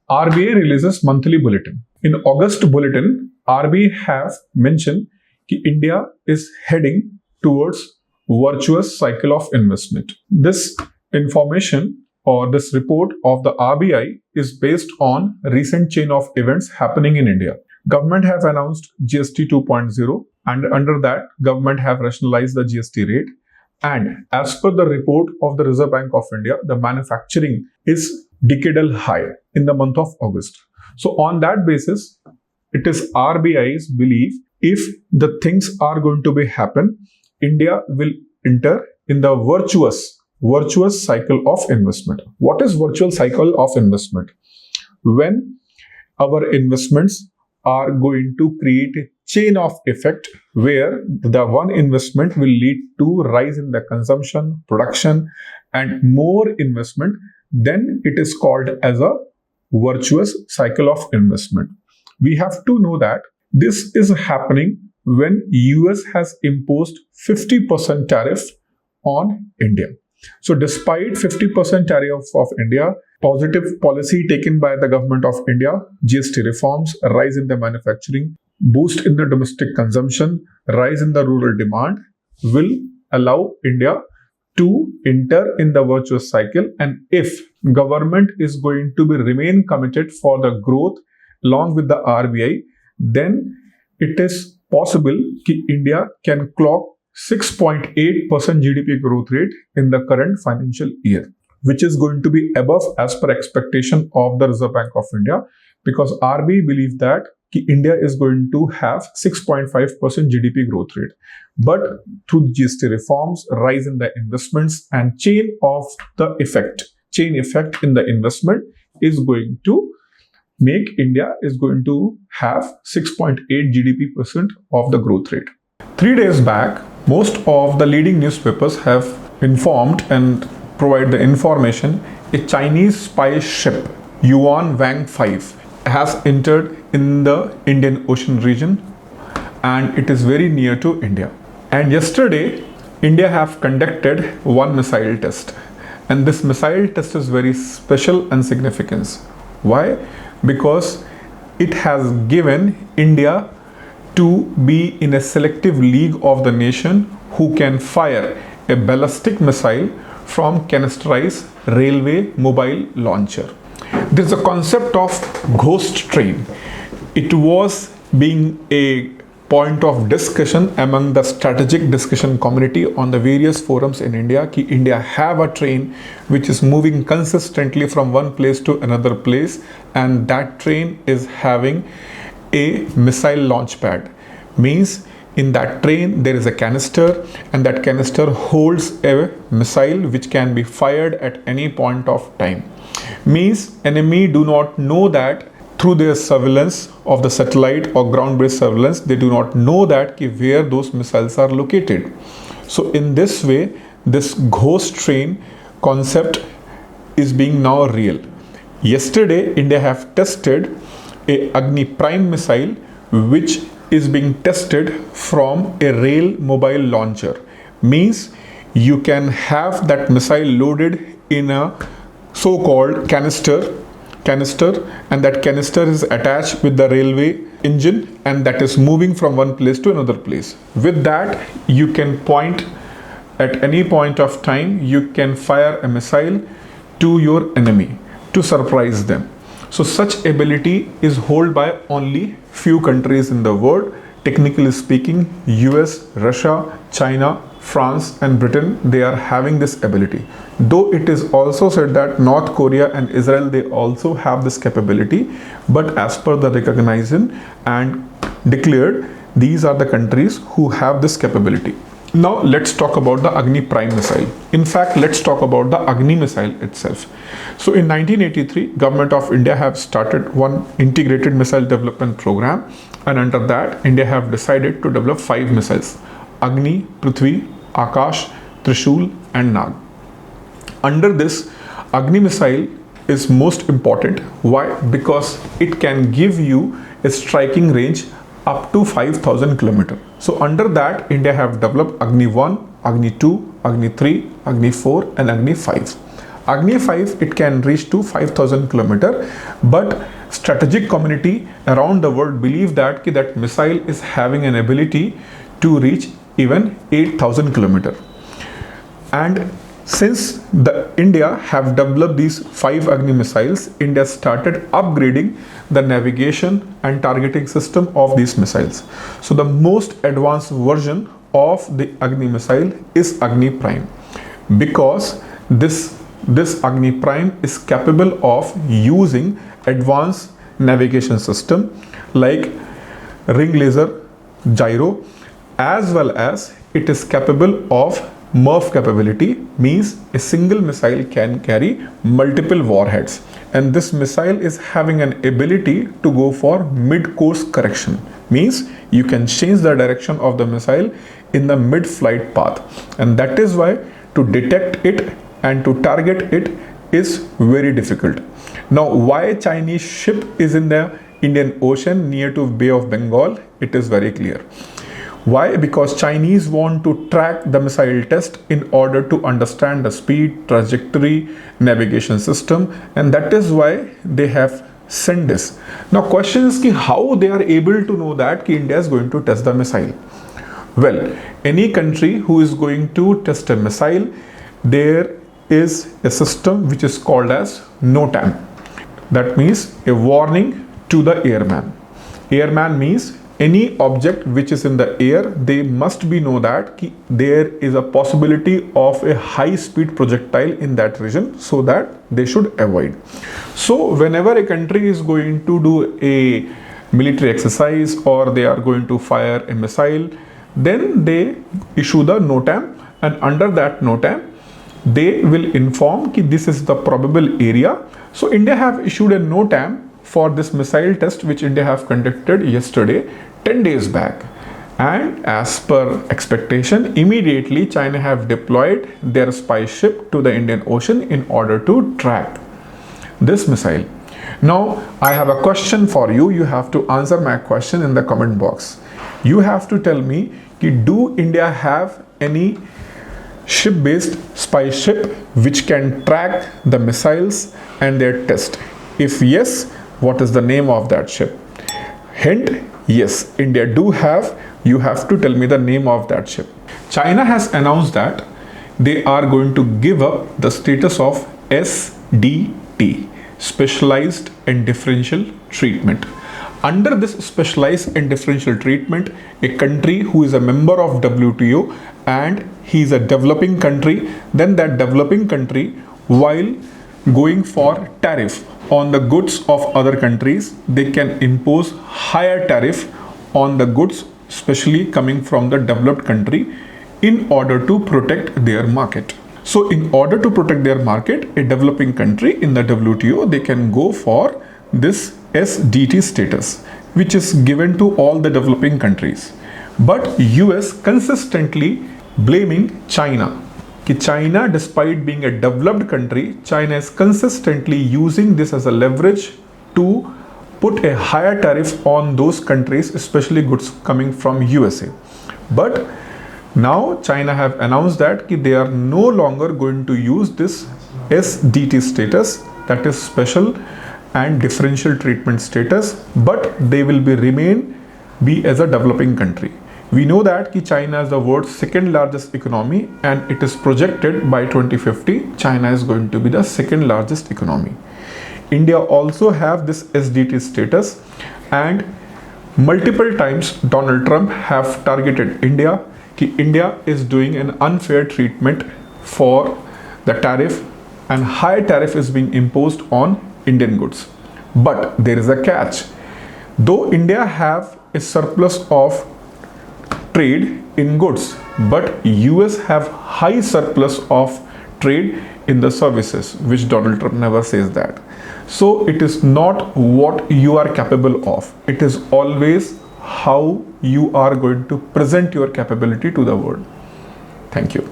RBI releases monthly bulletin. In August bulletin, RBI have mentioned that India is heading towards virtuous cycle of investment. This information or this report of the RBI is based on recent chain of events happening in India. Government have announced GST 2.0 and under that government have rationalized the GST rate. And as per the report of the Reserve Bank of India, the manufacturing is decadal high in the month of August. So on that basis, it is RBI's belief if the things are going to be happen, India will enter in the virtuous cycle of investment. What is virtual cycle of investment? When our investments are going to create a chain of effect where the one investment will lead to rise in the consumption, production and more investment, then it is called as a virtuous cycle of investment. We have to know that this is happening when US has imposed 50% tariff on India. So despite 50% tariff of India, positive policy taken by the government of India, GST reforms, rise in the manufacturing, boost in the domestic consumption, rise in the rural demand will allow India to enter in the virtuous cycle. And if government is going to remain committed for the growth along with the RBI, then it is possible that India can clock 6.8% GDP growth rate in the current financial year, which is going to be above as per expectation of the Reserve Bank of India, because RBI believes that India is going to have 6.5% GDP growth rate. But through GST reforms, rise in the investments and chain effect in the investment is going to make India is going to have 6.8 GDP% of the growth rate. 3 days back, most of the leading newspapers have informed and provide the information a Chinese spy ship Yuan Wang 5 has entered in the Indian Ocean region and it is very near to India. And yesterday, India have conducted one missile test. And this missile test is very special and significant. Why? Because it has given India to be in a selective league of the nation who can fire a ballistic missile from canisterized railway mobile launcher. There is a concept of ghost train. It was being a point of discussion among the strategic discussion community on the various forums in India. India have a train which is moving consistently from one place to another place, and that train is having a missile launch pad. Means in that train there is a canister, and that canister holds a missile which can be fired at any point of time. Means enemy do not know that through their surveillance of the satellite or ground-based surveillance, they do not know that where those missiles are located. So in this way, this ghost train concept is being now real. Yesterday, India have tested a Agni Prime missile, which is being tested from a rail mobile launcher. Means you can have that missile loaded in a so-called canister, and that canister is attached with the railway engine, and that is moving from one place to another place. With that, you can point at any point of time, you can fire a missile to your enemy to surprise them. So such ability is held by only few countries in the world. Technically speaking, US, Russia, China, France and Britain, they are having this ability. Though it is also said that North Korea and Israel, they also have this capability, but as per the recognition and declared, these are the countries who have this capability. Now let's talk about the Agni Prime missile. In fact, let's talk about the Agni missile itself. So in 1983, Government of India have started one integrated missile development program, and under that, India have decided to develop 5 missiles: Agni, Prithvi, Akash, Trishul and Nag. Under this, Agni missile is most important. Why? Because it can give you a striking range up to 5,000 km. So under that, India have developed Agni 1, Agni 2, Agni 3, Agni 4 and Agni 5. Agni 5, it can reach to 5,000 kilometer, but strategic community around the world believe that that missile is having an ability to reach even 8,000 kilometer. And since India have developed these 5 Agni missiles, India started upgrading the navigation and targeting system of these missiles. So the most advanced version of the Agni missile is Agni Prime, because this Agni Prime is capable of using advanced navigation system like ring laser, gyro, as well as it is capable of 𝐾𝐸 capability, means a single missile can carry multiple warheads, and this missile is having an ability to go for mid-course correction, means you can change the direction of the missile in the mid-flight path, and that is why to detect it and to target it is very difficult. Now, why Chinese ship is in the Indian Ocean near to Bay of Bengal? It is very clear. Why? Because Chinese want to track the missile test in order to understand the speed, trajectory, navigation system, and that is why they have sent this. Now question is how they are able to know that India is going to test the missile. Well, any country who is going to test a missile, there is a system which is called as NOTAM. That means a warning to the airman. Airman means any object which is in the air, they must be know that there is a possibility of a high speed projectile in that region, so that they should avoid. So whenever a country is going to do a military exercise or they are going to fire a missile, then they issue the NOTAM, and under that NOTAM they will inform that this is the probable area. So India have issued a NOTAM for this missile test which India have conducted yesterday, 10 days back, and as per expectation, immediately China have deployed their spy ship to the Indian Ocean in order to track this missile. Now I have a question for you. You have to answer my question in the comment box. You have to tell me, do India have any ship-based spy ship which can track the missiles and their test? If yes, what is the name of that ship? Hint, yes, India do have. You have to tell me the name of that ship. China has announced that they are going to give up the status of SDT, Specialized and Differential Treatment. Under this specialized and differential treatment, a country who is a member of WTO and he is a developing country, then that developing country, while going for tariff on the goods of other countries, they can impose higher tariff on the goods, especially coming from the developed country, in order to protect their market. So in order to protect their market, a developing country in the WTO, they can go for this SDT status, which is given to all the developing countries. But US consistently blaming China. China, despite being a developed country, China is consistently using this as a leverage to put a higher tariff on those countries, especially goods coming from USA. But now China have announced that they are no longer going to use this SDT status, that is special and differential treatment status, but they will be as a developing country. We know that China is the world's second largest economy, and it is projected by 2050 China is going to be the second largest economy. India also have this SDT status, and multiple times Donald Trump have targeted India. India is doing an unfair treatment for the tariff, and high tariff is being imposed on Indian goods. But there is a catch. Though India have a surplus of trade in goods, but US have high surplus of trade in the services, which Donald Trump never says that. So it is not what you are capable of. It is always how you are going to present your capability to the world. Thank you.